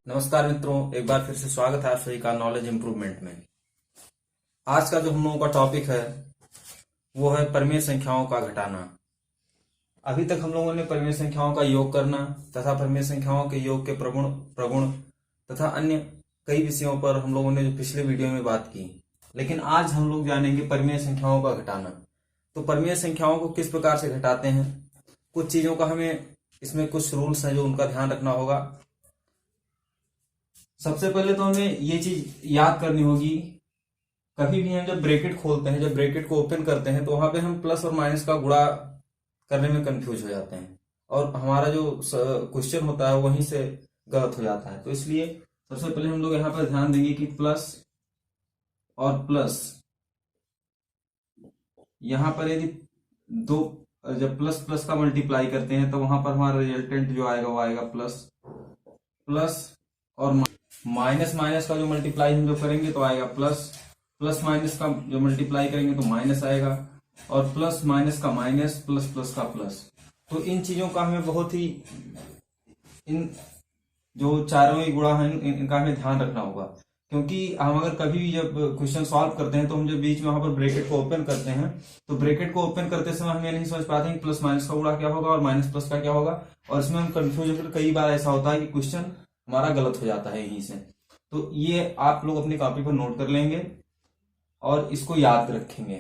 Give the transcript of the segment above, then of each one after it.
नमस्कार मित्रों, एक बार फिर से स्वागत है आप सभी का नॉलेज इंप्रूवमेंट में। आज का जो हम लोगों का टॉपिक है वो है परिमेय संख्याओं का घटाना। अभी तक हम लोगों ने परिमेय संख्याओं का योग करना तथा परिमेय संख्याओं के योग के प्रगुण प्रगुण तथा अन्य कई विषयों पर हम लोगों ने जो पिछले वीडियो में बात की, लेकिन आज हम लोग जानेंगे परिमेय संख्याओं का घटाना। तो परिमेय संख्याओं को किस प्रकार से घटाते हैं, कुछ चीजों का हमें इसमें कुछ रूल्स हैं जो उनका ध्यान रखना होगा। सबसे पहले तो हमें ये चीज याद करनी होगी, कभी भी हम जब ब्रैकेट खोलते हैं, जब ब्रैकेट को ओपन करते हैं तो वहां पे हम प्लस और माइनस का गुणा करने में कंफ्यूज हो जाते हैं और हमारा जो क्वेश्चन होता है वहीं से गलत हो जाता है। तो इसलिए सबसे पहले हम लोग यहाँ पर ध्यान देंगे कि प्लस और प्लस, यहाँ पर यदि दो जब प्लस प्लस का मल्टीप्लाई करते हैं तो वहां पर हमारा रिजल्टेंट जो आएगा वो आएगा प्लस प्लस, और माइनस माइनस का जो मल्टीप्लाई हम जो करेंगे तो आएगा प्लस प्लस, माइनस का जो मल्टीप्लाई करेंगे तो माइनस आएगा, और प्लस माइनस का माइनस, प्लस प्लस का प्लस। तो इन चीजों का हमें बहुत ही, इन जो चारों ही गुणा हैं इनका हमें ध्यान रखना होगा, क्योंकि हम अगर कभी भी जब क्वेश्चन सॉल्व करते हैं तो हम जब बीच में वहां पर ब्रैकेट को ओपन करते हैं तो ब्रैकेट को ओपन करते समय हम ये नहीं समझ पाते हैं कि प्लस माइनस का गुणा क्या होगा और माइनस प्लस का क्या होगा, और इसमें हम कंफ्यूज होकर कई बार ऐसा होता है कि क्वेश्चन हमारा गलत हो जाता है यहीं से। तो ये आप लोग अपनी कॉपी पर नोट कर लेंगे और इसको याद रखेंगे।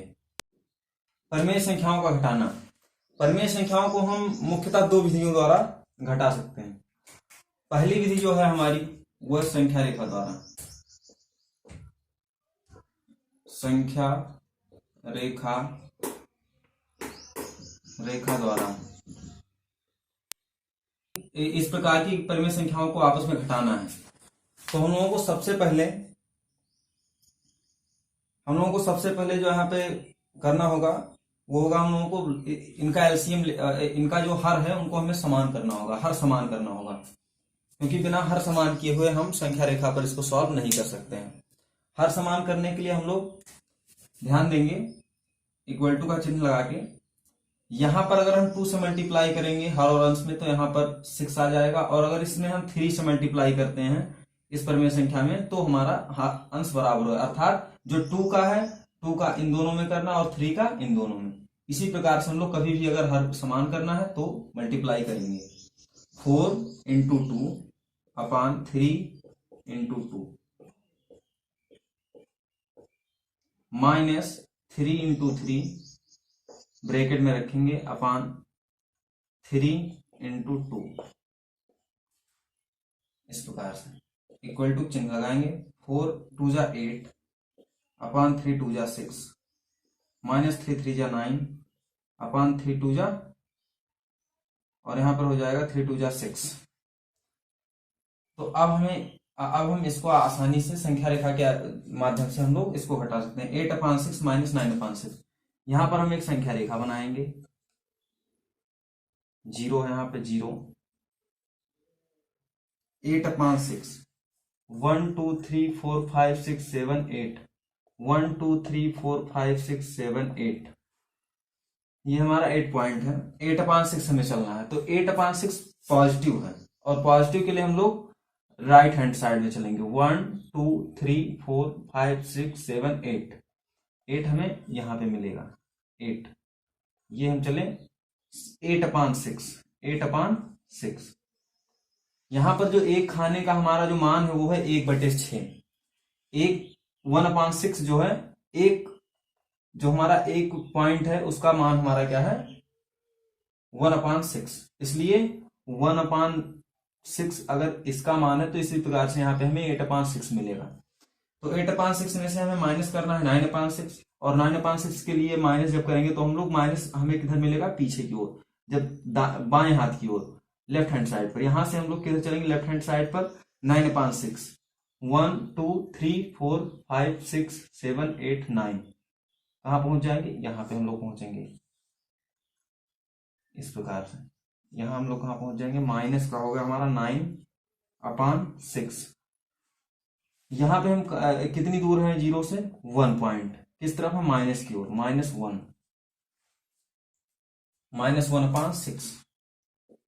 परिमेय संख्याओं का घटाना। परिमेय संख्याओं को हम मुख्यतः दो विधियों द्वारा घटा सकते हैं। पहली विधि जो है हमारी वह संख्या रेखा द्वारा, संख्या रेखा द्वारा इस प्रकार की परिमेय संख्याओं को आपस में घटाना है। तो हम लोगों को सबसे पहले जो यहाँ पे करना होगा वो होगा, हम लोगों को इनका एलसीएम, इनका जो हर है उनको हमें समान करना होगा, हर समान करना होगा, क्योंकि बिना हर समान किए हुए हम संख्या रेखा पर इसको सॉल्व नहीं कर सकते हैं। हर समान करने के लिए हम लोग ध्यान देंगे इक्वल टू का चिन्ह लगा के, यहां पर अगर हम 2 से मल्टीप्लाई करेंगे हर और अंश में तो यहां पर 6 आ जाएगा, और अगर इसमें हम 3 से मल्टीप्लाई करते हैं इस परिमेय संख्या में तो हमारा अंश बराबर होगा, अर्थात जो 2 का है 2 का इन दोनों में करना और 3 का इन दोनों में। इसी प्रकार से हम लोग कभी भी अगर हर समान करना है तो मल्टीप्लाई करेंगे 4 into 2 upon 3 into 2 minus 3 into 3 bracket में रखेंगे अपॉन 3 इंटू 2, इस प्रकार से इक्वल टू चिन्ह लगाएंगे। 4 2 जा 8 अपॉन 3 2 जा 6 माइनस 3 3 जा 9 अपॉन 3 2 जा, और यहां पर हो जाएगा 3 2 जा 6। तो अब हम इसको आसानी से संख्या रेखा के माध्यम से हम लोग इसको घटा सकते हैं। 8 अपॉन 6 माइनस 9 अपॉन 6, यहां पर हम एक संख्या रेखा बनाएंगे, 0 है यहां पे 0, 8 अपॉन 6 1 2 3 4 5 6 7 8 1 2 3 4 5 6 7 8, ये हमारा 8 पॉइंट है। 8 अपॉन 6 हमें चलना है, तो 8 अपॉन 6 पॉजिटिव है, और पॉजिटिव के लिए हम लोग राइट हैंड साइड में चलेंगे। 1 2 3 4 5 6 7 8, 8 हमें यहां पे मिलेगा 8, ये हम चले 8 अपॉन 6, 8 अपॉन 6। यहां पर जो एक खाने का हमारा जो मान है वो है 1/6। 1 अपॉन 6 जो है, एक जो हमारा एक पॉइंट है उसका मान हमारा क्या है 1 अपॉन 6, इसलिए 1 अपॉन 6 अगर इसका मान है तो इसी प्रकार से यहाँ पे हमें 8 अपॉन 6 मिलेगा। तो 8 अपॉन 6 में से हमें माइनस करना है 9 अपॉन 6, और 9 अपॉन 6 के लिए माइनस जब करेंगे तो हम लोग माइनस हमें किधर मिलेगा, पीछे की ओर, जब बाएं हाथ की ओर लेफ्ट हैंड साइड पर। यहां से हम लोग किधर चलेंगे, लेफ्ट हैंड साइड पर। 9 अपॉन 6 1 2 3 4 5 6 7 8 9, कहां पहुंच जाएंगे, यहां पे हम लोग पहुंचेंगे इस प्रकार से। यहां हम लोग कहां पहुंच जाएंगे, माइनस का होगा हमारा 9 अपॉन 6। यहां पे हम कितनी दूर है 0 से, 1 पॉइंट, किस तरफ है, माइनस की ओर, -1 अपॉन 6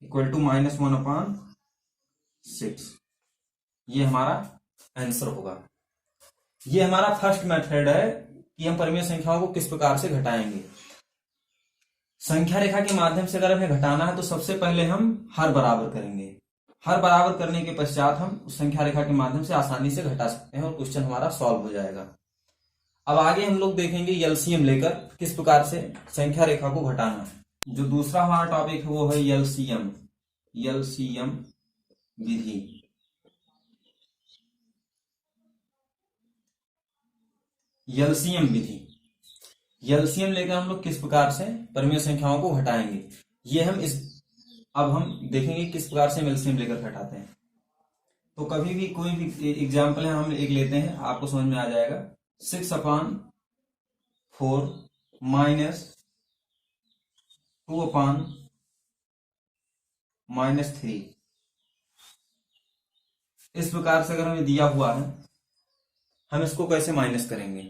इक्वल टू -1 अपॉन 6। ये हमारा आंसर होगा। ये हमारा फर्स्ट मेथड है कि हम परिमेय संख्याओं को किस प्रकार से घटाएंगे। संख्या रेखा के माध्यम से अगर हमें घटाना है तो सबसे पहले हम हर बराबर करेंगे। हर बराबर करने के पश्चात हम उस संख्या रेखा के माध्यम से आसानी से घटा सकते हैं और क्वेश्चन हमारा सॉल्व हो जाएगा। अब आगे हम लोग देखेंगे एलसीएम लेकर किस प्रकार से संख्या रेखा को घटाना है। जो दूसरा हमारा टॉपिक है वो है एलसीएम विधि। एलसीएम विधि, एलसीएम लेकर हम लोग किस प्रकार से परिमेय संख्याओं को घटाएंगे, ये हम अब हम देखेंगे किस प्रकार से हम एलसीएम लेकर घटाते हैं। तो कभी भी कोई भी एग्जाम्पल है हम एक लेते हैं, आपको समझ में आ जाएगा। 6/4 माइनस 2/-3, इस प्रकार से अगर हमें दिया हुआ है, हम इसको कैसे माइनस करेंगे।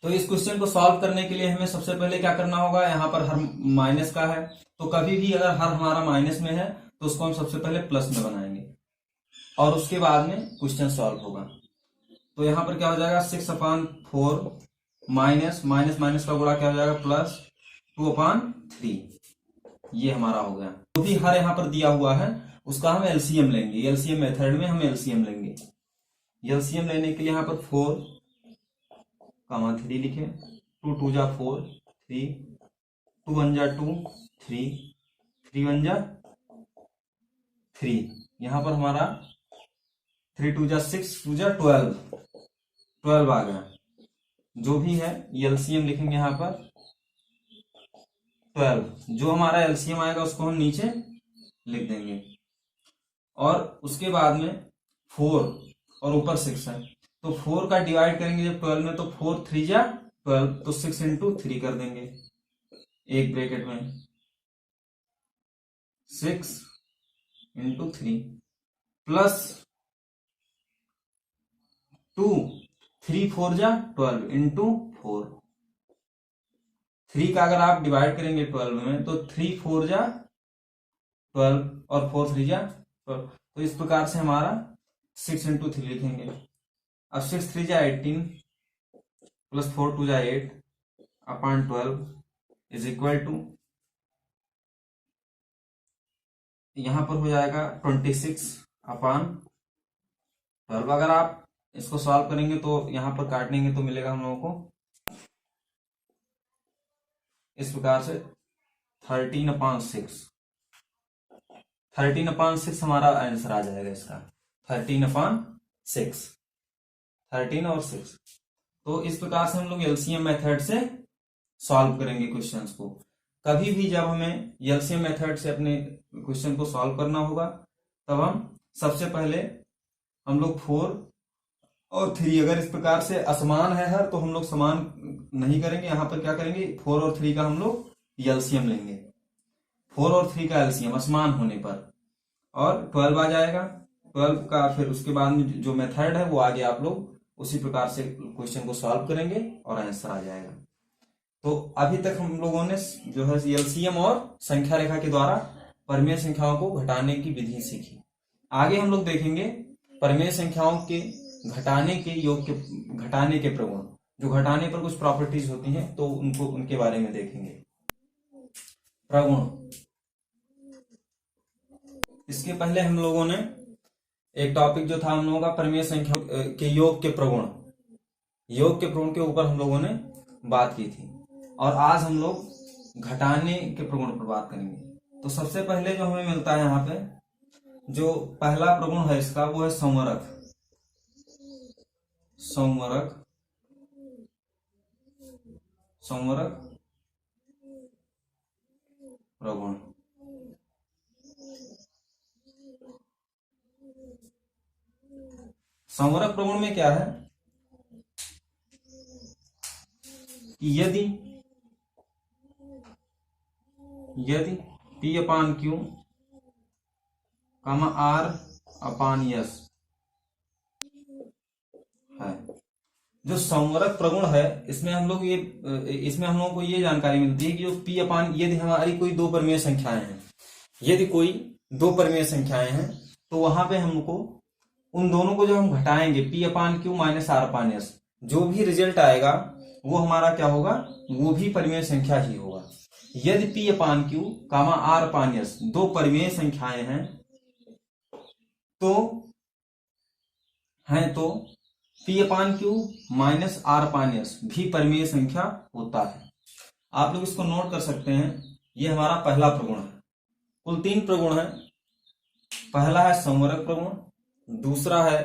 तो इस क्वेश्चन को सॉल्व करने के लिए हमें सबसे पहले क्या करना होगा, यहाँ पर हर माइनस का है, तो कभी भी अगर हर हमारा माइनस में है तो उसको हम सबसे पहले प्लस में बनाएंगे और उसके बाद में क्वेश्चन सॉल्व होगा। तो यहाँ पर क्या हो जाएगा, 6/4 माइनस माइनस का गुणा क्या हो जाएगा, प्लस 2/3, ये हमारा हो गया। जो भी हर यहाँ पर दिया हुआ है उसका हम एलसीएम लेंगे। एलसीएम मेथड में हम एलसीएम लेंगे। एलसीएम लेने के लिए यहाँ पर 4,3 लिखे, 2 2 जा 4, 3, 2 1 जा 2, 3, 3 1 जा 3, यहाँ पर हमारा 3 2 जा 6, 2 जा 12 आ गया। जो भी है एलसीएम लिखेंगे यहाँ पर 12। जो हमारा एलसीएम आएगा उसको हम नीचे लिख देंगे और उसके बाद में 4 और ऊपर 6 है, तो 4 का डिवाइड करेंगे जब 12 में, तो 4 3 जा 12, तो 6 into 3 कर देंगे, एक ब्रैकेट में 6 into 3 प्लस 2, 3 4 जा 12 into 4। 3 का अगर आप डिवाइड करेंगे 12 में तो 3 4 जा 12 और 4 3 जा 12, तो इस प्रकार से हमारा 6 into 3 लिखेंगे। अब 6 3 जा 18 प्लस 4 2 जा 8 अपॉन 12 इज इक्वल टू, यहां पर हो जाएगा 26/12। अगर आप इसको सॉल्व करेंगे तो यहां पर काटेंगे तो मिलेगा हम लोगों को इस प्रकार से 13/6। 13/6 हमारा आंसर आ जाएगा इसका, 13/6, 13 और 6। तो इस प्रकार से हम लोग एलसीएम मेथड से सॉल्व करेंगे क्वेश्चंस को। कभी भी जब हमें एलसीएम मेथड से अपने क्वेश्चन को सॉल्व करना होगा तब हम सबसे पहले हम लोग 4 और 3 अगर इस प्रकार से असमान है हर, तो हम लोग समान नहीं करेंगे। यहां पर क्या करेंगे, 4 और 3 का हम लोग एलसीएम लेंगे। 4 और 3 का एलसीएम असमान होने पर और 12 आ जाएगा। 12 का फिर उसके बाद में जो मेथड है वो आगे आप लोग उसी प्रकार से क्वेश्चन को सॉल्व करेंगे और आंसर आ जाएगा। तो अभी तक हम लोगों ने जो है एलसीएम और संख्या रेखा के द्वारा परिमेय संख्याओं को घटाने की विधि सीखी। आगे हम लोग देखेंगे परिमेय संख्याओं के घटाने के योग के घटाने के प्रगुण, जो घटाने पर कुछ प्रॉपर्टीज होती हैं तो उनके बारे में देखेंगे। प्रगुण, इसके पहले हम लोगों ने एक टॉपिक जो था हम लोगों का परिमेय संख्या के योग के प्रगुण, योग के प्रगुण के ऊपर हम लोगों ने बात की थी और आज हम लोग घटाने के प्रगुण पर बात करेंगे। तो सबसे पहले जो हमें मिलता है यहाँ पे, जो पहला प्रगुण है इसका वो है संवरक। संवरक प्रगुण। संवरक प्रगुण में क्या है कि यदि P/Q, R/S है, जो संवरक प्रगुण है इसमें हम लोग को ये जानकारी मिलती है कि जो यदि हमारी कोई दो परिमेय संख्याएं हैं, तो वहां पे हमको उन दोनों को जब हम घटाएंगे P/Q माइनस R/S, जो भी रिजल्ट आएगा वो हमारा क्या होगा, वो भी परिमेय संख्या ही होगा। यदि P/Q कामा R/S दो परिमेय संख्याएं हैं तो P/Q माइनस R/S भी परिमेय संख्या होता है। आप लोग इसको नोट कर सकते हैं। ये हमारा पहला प्रगुण है। कुल 3 प्रगुण है। पहला है संवरक प्रगुण, दूसरा है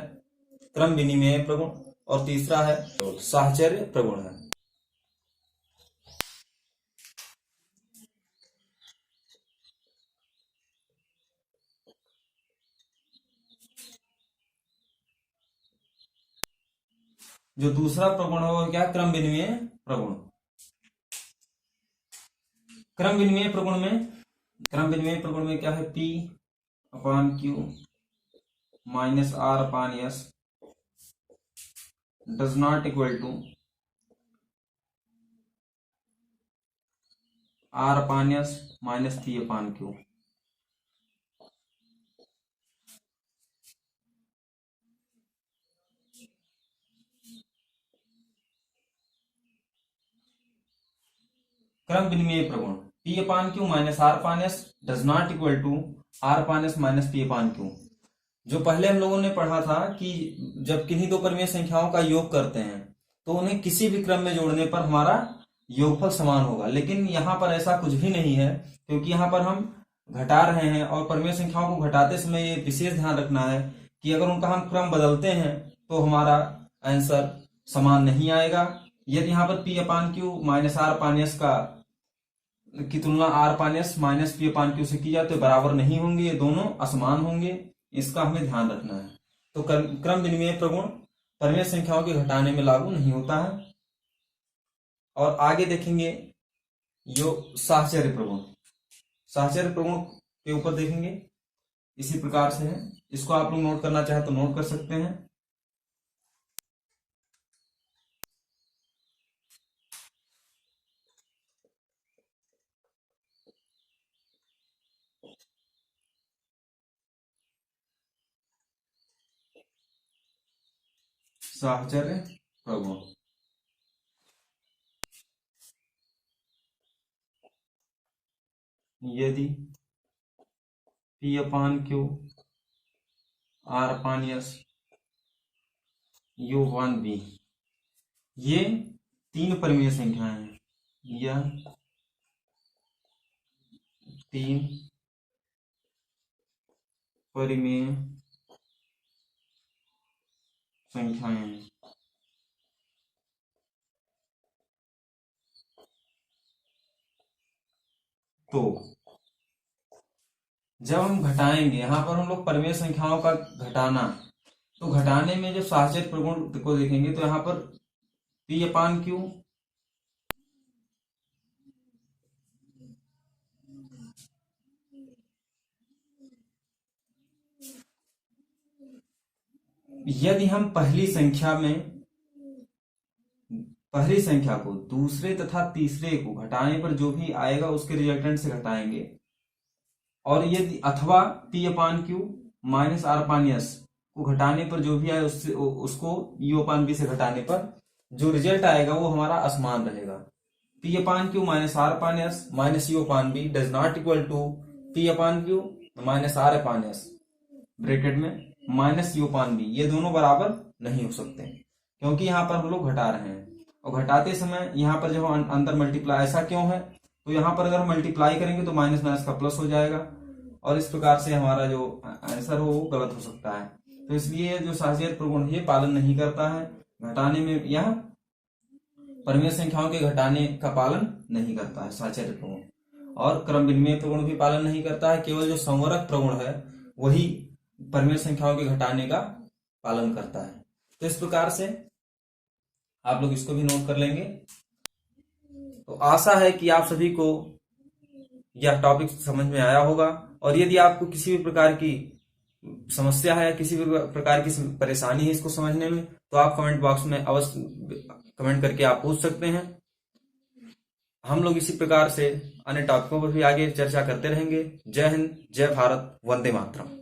क्रम विनिमेय प्रगुण और तीसरा है साहचर्य प्रगुण है। जो दूसरा प्रगुण है वो क्या, क्रम विनिमेय प्रगुण। क्रम विनिमेय प्रगुण में क्या है, P/Q minus R/S does not equal to R/S minus P/Q। क्रम विनिमेय प्रगुण P/Q minus R/S does not equal to R/S minus P/Q। जो पहले हम लोगों ने पढ़ा था कि जब किन्हीं दो परिमेय संख्याओं का योग करते हैं तो उन्हें किसी भी क्रम में जोड़ने पर हमारा योगफल समान होगा, लेकिन यहाँ पर ऐसा कुछ भी नहीं है, क्योंकि यहाँ पर हम घटा रहे हैं और परिमेय संख्याओं को घटाते समय ये विशेष ध्यान रखना है कि अगर उनका हम क्रम बदलते हैं तो हमारा आंसर समान नहीं आएगा। यदि यहाँ पर P/Q माइनस R/S की तुलना R/S माइनस P/Q से की जाए तो बराबर नहीं होंगे, ये दोनों असमान होंगे। इसका हमें ध्यान रखना है। तो क्रम विनिमेय प्रगुण परिमेय संख्याओं के घटाने में लागू नहीं होता है। और आगे देखेंगे जो साहचर्य प्रगुण के ऊपर देखेंगे। इसी प्रकार से है, इसको आप लोग नोट करना चाहे तो नोट कर सकते हैं। साहचर्य प्रगुण यदि P/Q R/S U1B ये 3 परिमेय संख्याएं हैं, यह 3 परिमेय संख्याएं हैं, तो जब हम घटाएंगे, यहां पर हम लोग परिमेय संख्याओं का घटाना, तो घटाने में जब साहचर्य प्रगुण को देखेंगे तो यहां पर P/Q यदि हम पहली संख्या को दूसरे तथा तीसरे को घटाने पर जो भी आएगा उसके रिजल्टेंट से घटाएंगे, और यदि अथवा P/Q माइनस R/S को घटाने पर जो भी आए उसको U/B से घटाने पर जो रिजल्ट आएगा वो हमारा असमान रहेगा। P/Q minus R/S minus U/B does not equal to P/Q minus R/S bracket में माइनस U/B, ये दोनों बराबर नहीं हो सकते, क्योंकि यहाँ पर हम लोग घटा रहे हैं और घटाते समय यहाँ पर जब अंदर मल्टीप्लाई, ऐसा क्यों है, तो यहाँ पर अगर मल्टीप्लाई करेंगे तो माइनस माइनस का प्लस हो जाएगा और इस प्रकार से हमारा जो आंसर हो वो गलत हो सकता है। तो इसलिए जो साहचर्य प्रगुण ये पालन नहीं करता है, घटाने में यह परिमेय संख्याओं के घटाने का पालन नहीं करता है साहचर्य प्रगुण, और क्रम विनिमेय प्रगुण भी पालन नहीं करता है। केवल जो संवरक प्रगुण है वही परिमेय संख्याओं के घटाने का पालन करता है। तो इस प्रकार से आप लोग इसको भी नोट कर लेंगे। तो आशा है कि आप सभी को यह टॉपिक समझ में आया होगा, और यदि आपको किसी भी प्रकार की समस्या है या किसी भी प्रकार की परेशानी है इसको समझने में, तो आप कमेंट बॉक्स में अवश्य कमेंट करके आप पूछ सकते हैं। हम लोग इसी प्रकार से अन्य टॉपिकों पर भी आगे चर्चा करते रहेंगे। जय हिंद, जय भारत, वंदे मातरम।